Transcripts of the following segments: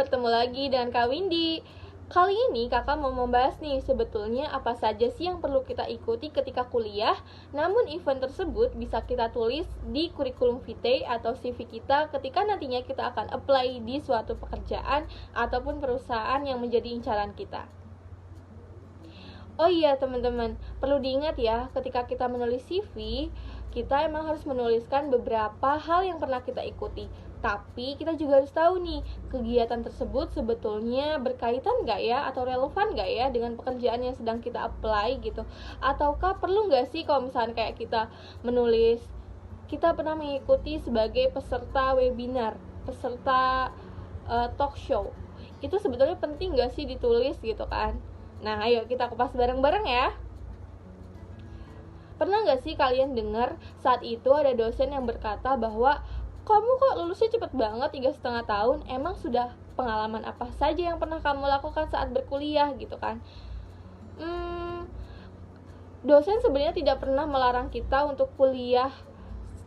bertemu lagi dengan Kak Windy. Kali ini kakak mau membahas nih sebetulnya apa saja sih yang perlu kita ikuti ketika kuliah. Namun event tersebut bisa kita tulis di kurikulum vitae atau CV kita ketika nantinya kita akan apply di suatu pekerjaan ataupun perusahaan yang menjadi incaran kita. Oh iya teman-teman, perlu diingat ya, ketika kita menulis CV, kita emang harus menuliskan beberapa hal yang pernah kita ikuti. Tapi kita juga harus tahu nih, kegiatan tersebut sebetulnya berkaitan nggak ya, atau relevan nggak ya dengan pekerjaan yang sedang kita apply gitu. Ataukah perlu nggak sih kalau misalnya kayak kita menulis, kita pernah mengikuti sebagai peserta webinar, peserta talk show. Itu sebetulnya penting nggak sih ditulis gitu kan? Nah, ayo kita kupas bareng-bareng ya. Pernah nggak sih kalian dengar saat itu ada dosen yang berkata bahwa kamu kok lulusnya cepet banget 3,5 tahun, emang sudah pengalaman apa saja yang pernah kamu lakukan saat berkuliah gitu kan? Dosen sebenarnya tidak pernah melarang kita untuk kuliah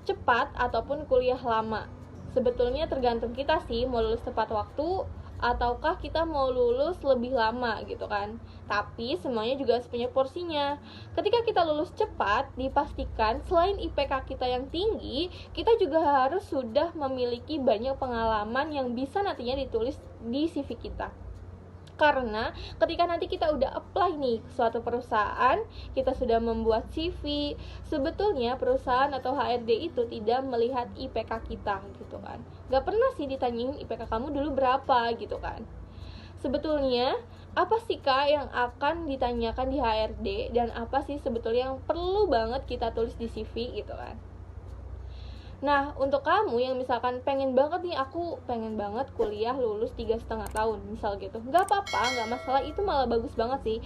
cepat ataupun kuliah lama. Sebetulnya tergantung kita sih mau lulus tepat waktu ataukah kita mau lulus lebih lama gitu kan. Tapi semuanya juga harus punya porsinya. Ketika kita lulus cepat, dipastikan selain IPK kita yang tinggi, kita juga harus sudah memiliki banyak pengalaman yang bisa nantinya ditulis di CV kita. Karena ketika nanti kita udah apply nih ke suatu perusahaan, kita sudah membuat CV, sebetulnya perusahaan atau HRD itu tidak melihat IPK kita gitu kan. Gak pernah sih ditanyain IPK kamu dulu berapa gitu kan. Sebetulnya apa sih Kak yang akan ditanyakan di HRD dan apa sih sebetulnya yang perlu banget kita tulis di CV gitu kan. Nah, untuk kamu yang misalkan pengen banget nih, aku pengen banget kuliah lulus 3,5 tahun, misal gitu, nggak apa-apa, nggak masalah, itu malah bagus banget sih.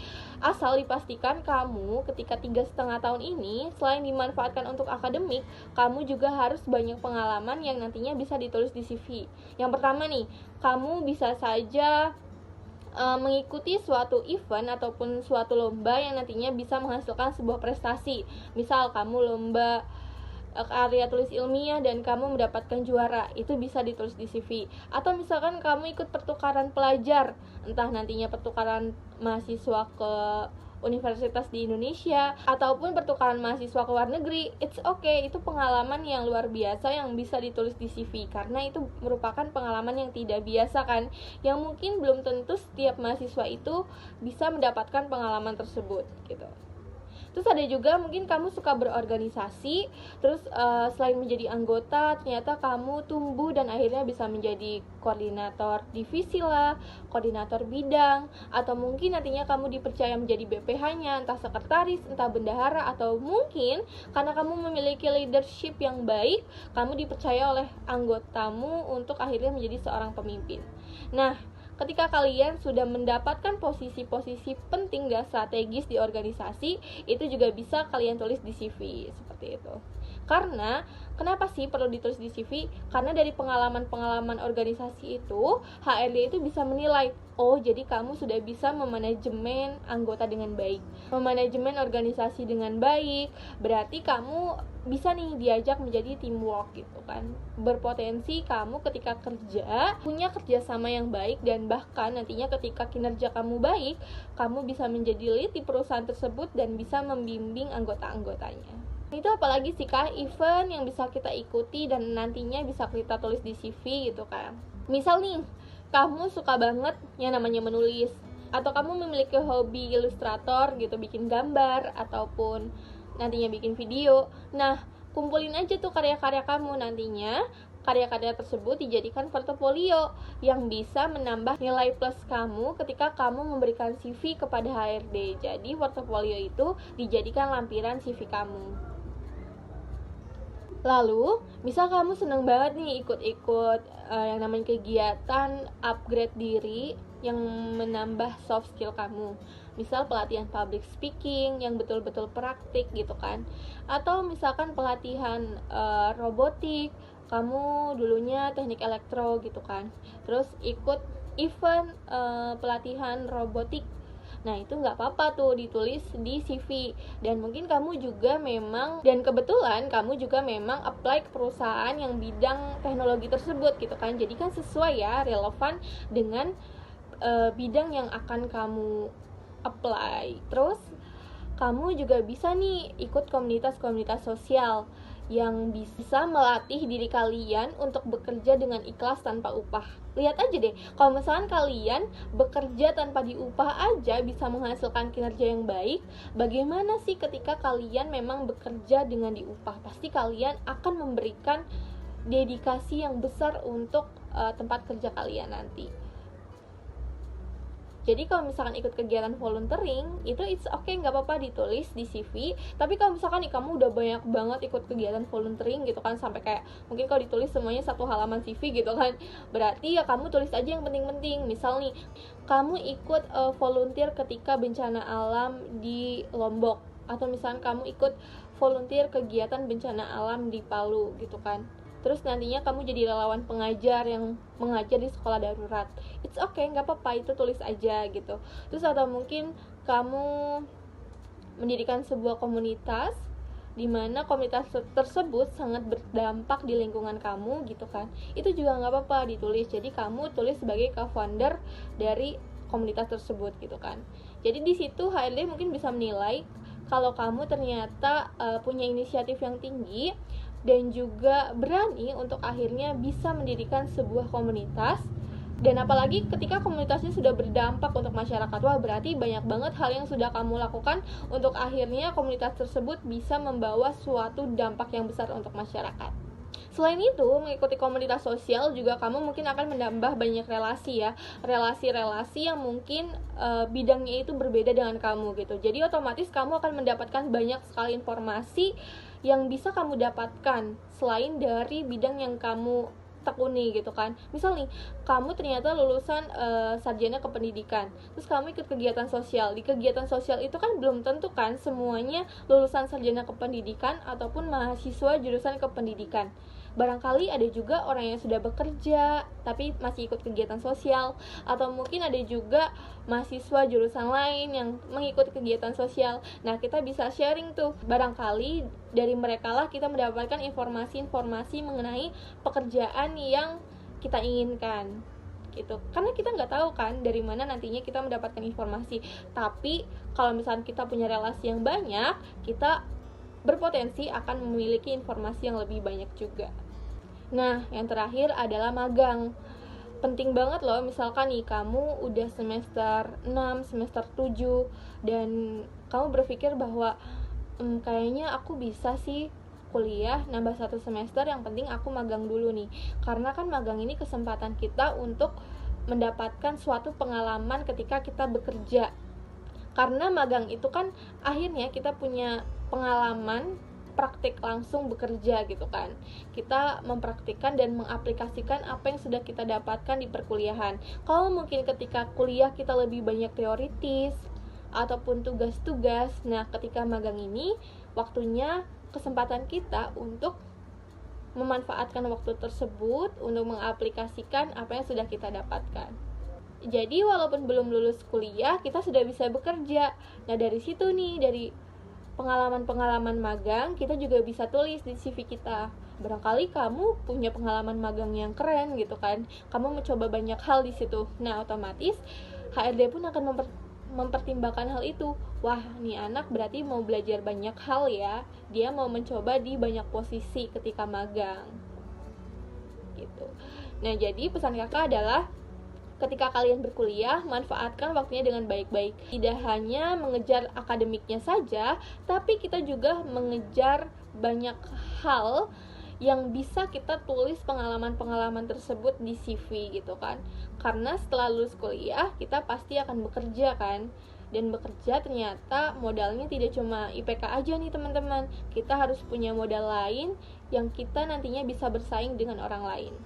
Asal dipastikan kamu ketika 3,5 tahun ini, selain dimanfaatkan untuk akademik, kamu juga harus banyak pengalaman yang nantinya bisa ditulis di CV. Yang pertama nih, kamu bisa saja mengikuti suatu event ataupun suatu lomba yang nantinya bisa menghasilkan sebuah prestasi. Misal kamu lomba karya tulis ilmiah dan kamu mendapatkan juara, itu bisa ditulis di CV. Atau misalkan kamu ikut pertukaran pelajar, entah nantinya pertukaran mahasiswa ke universitas di Indonesia ataupun pertukaran mahasiswa ke luar negeri, it's okay, itu pengalaman yang luar biasa yang bisa ditulis di CV karena itu merupakan pengalaman yang tidak biasa kan, yang mungkin belum tentu setiap mahasiswa itu bisa mendapatkan pengalaman tersebut gitu. Terus ada juga mungkin kamu suka berorganisasi, terus selain menjadi anggota, ternyata kamu tumbuh dan akhirnya bisa menjadi koordinator divisi lah, koordinator bidang, atau mungkin nantinya kamu dipercaya menjadi BPH-nya, entah sekretaris, entah bendahara, atau mungkin karena kamu memiliki leadership yang baik, kamu dipercaya oleh anggotamu untuk akhirnya menjadi seorang pemimpin. Nah, ketika kalian sudah mendapatkan posisi-posisi penting dan strategis di organisasi, itu juga bisa kalian tulis di CV seperti itu. Karena kenapa sih perlu ditulis di CV? Karena dari pengalaman-pengalaman organisasi itu, HRD itu bisa menilai, oh jadi kamu sudah bisa memanajemen anggota dengan baik, memanajemen organisasi dengan baik, berarti kamu bisa nih diajak menjadi teamwork gitu kan. Berpotensi kamu ketika kerja punya kerjasama yang baik dan bahkan nantinya ketika kinerja kamu baik, kamu bisa menjadi lead di perusahaan tersebut dan bisa membimbing anggota-anggotanya. Itu apalagi sih Kak event yang bisa kita ikuti dan nantinya bisa kita tulis di CV gitu kan. Misal nih, kamu suka banget yang namanya menulis, atau kamu memiliki hobi ilustrator gitu, bikin gambar ataupun nantinya bikin video. Nah, kumpulin aja tuh karya-karya kamu, nantinya karya-karya tersebut dijadikan portofolio yang bisa menambah nilai plus kamu ketika kamu memberikan CV kepada HRD. Jadi portofolio itu dijadikan lampiran CV kamu. Lalu, misal kamu seneng banget nih ikut-ikut yang namanya kegiatan upgrade diri yang menambah soft skill kamu. Misal pelatihan public speaking yang betul-betul praktik gitu kan. Atau misalkan pelatihan robotik, kamu dulunya teknik elektro gitu kan. Terus ikut event pelatihan robotik Nah itu nggak apa-apa tuh ditulis di CV. Dan mungkin kamu juga memang, dan kebetulan kamu juga memang apply ke perusahaan yang bidang teknologi tersebut gitu kan. Jadi kan sesuai ya, relevan dengan bidang yang akan kamu apply. Terus kamu juga bisa nih ikut komunitas-komunitas sosial yang bisa melatih diri kalian untuk bekerja dengan ikhlas tanpa upah. Lihat aja deh, kalau misalkan kalian bekerja tanpa diupah aja bisa menghasilkan kinerja yang baik, bagaimana sih ketika kalian memang bekerja dengan diupah? Pasti kalian akan memberikan dedikasi yang besar untuk tempat kerja kalian nanti. Jadi kalau misalkan ikut kegiatan volunteering, itu it's okay, nggak apa-apa ditulis di CV. Tapi kalau misalkan nih kamu udah banyak banget ikut kegiatan volunteering gitu kan, sampai kayak mungkin kalau ditulis semuanya 1 halaman CV gitu kan, berarti ya kamu tulis aja yang penting-penting. Misal nih, kamu ikut volunteer ketika bencana alam di Lombok, atau misalkan kamu ikut volunteer kegiatan bencana alam di Palu gitu kan. Terus nantinya kamu jadi relawan pengajar yang mengajar di sekolah darurat. It's okay, nggak apa-apa, itu tulis aja gitu. Terus atau mungkin kamu mendirikan sebuah komunitas di mana komunitas tersebut sangat berdampak di lingkungan kamu gitu kan. Itu juga nggak apa-apa ditulis. Jadi kamu tulis sebagai co-founder dari komunitas tersebut gitu kan. Jadi di situ HRD mungkin bisa menilai kalau kamu ternyata punya inisiatif yang tinggi dan juga berani untuk akhirnya bisa mendirikan sebuah komunitas. Dan apalagi ketika komunitasnya sudah berdampak untuk masyarakat, wah berarti banyak banget hal yang sudah kamu lakukan untuk akhirnya komunitas tersebut bisa membawa suatu dampak yang besar untuk masyarakat. Selain itu, mengikuti komunitas sosial juga kamu mungkin akan menambah banyak relasi ya, relasi-relasi yang mungkin bidangnya itu berbeda dengan kamu gitu. Jadi otomatis kamu akan mendapatkan banyak sekali informasi yang bisa kamu dapatkan selain dari bidang yang kamu tekuni gitu kan. Misal nih, kamu ternyata lulusan sarjana kependidikan, terus kamu ikut kegiatan sosial. Di kegiatan sosial itu kan belum tentu kan semuanya lulusan sarjana kependidikan ataupun mahasiswa jurusan kependidikan. Barangkali ada juga orang yang sudah bekerja tapi masih ikut kegiatan sosial, atau mungkin ada juga mahasiswa jurusan lain yang mengikuti kegiatan sosial. Nah, kita bisa sharing tuh. Barangkali dari mereka lah kita mendapatkan informasi-informasi mengenai pekerjaan yang kita inginkan gitu. Karena kita nggak tahu kan dari mana nantinya kita mendapatkan informasi. Tapi kalau misalnya kita punya relasi yang banyak, kita berpotensi akan memiliki informasi yang lebih banyak juga. Nah, yang terakhir adalah magang. Penting banget loh, misalkan nih kamu udah semester 6, semester 7 dan kamu berpikir bahwa kayaknya aku bisa sih kuliah nambah 1 semester, yang penting aku magang dulu nih. Karena kan magang ini kesempatan kita untuk mendapatkan suatu pengalaman ketika kita bekerja. Karena magang itu kan akhirnya kita punya pengalaman praktik langsung bekerja gitu kan. Kita mempraktikkan dan mengaplikasikan apa yang sudah kita dapatkan di perkuliahan. Kalau mungkin ketika kuliah kita lebih banyak teoritis ataupun tugas-tugas, nah ketika magang ini waktunya kesempatan kita untuk memanfaatkan waktu tersebut untuk mengaplikasikan apa yang sudah kita dapatkan. Jadi walaupun belum lulus kuliah, kita sudah bisa bekerja. Nah dari situ nih, dari pengalaman-pengalaman magang, kita juga bisa tulis di CV kita. Barangkali kamu punya pengalaman magang yang keren gitu kan. Kamu mencoba banyak hal di situ. Nah otomatis HRD pun akan mempertimbangkan hal itu. Wah, nih anak berarti mau belajar banyak hal ya. Dia mau mencoba di banyak posisi ketika magang. Gitu. Nah jadi pesan kakak adalah ketika kalian berkuliah, manfaatkan waktunya dengan baik-baik. Tidak hanya mengejar akademiknya saja, tapi kita juga mengejar banyak hal yang bisa kita tulis pengalaman-pengalaman tersebut di CV gitu kan. Karena setelah lulus kuliah, kita pasti akan bekerja kan. Dan bekerja ternyata modalnya tidak cuma IPK aja nih teman-teman. Kita harus punya modal lain yang kita nantinya bisa bersaing dengan orang lain.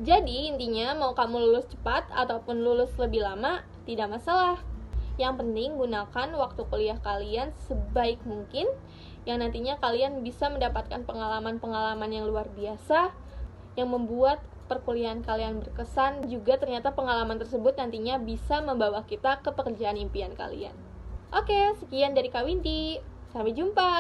Jadi intinya mau kamu lulus cepat ataupun lulus lebih lama tidak masalah. Yang penting gunakan waktu kuliah kalian sebaik mungkin, yang nantinya kalian bisa mendapatkan pengalaman-pengalaman yang luar biasa yang membuat perkuliahan kalian berkesan, juga ternyata pengalaman tersebut nantinya bisa membawa kita ke pekerjaan impian kalian. Oke, sekian dari Kak Windy. Sampai jumpa.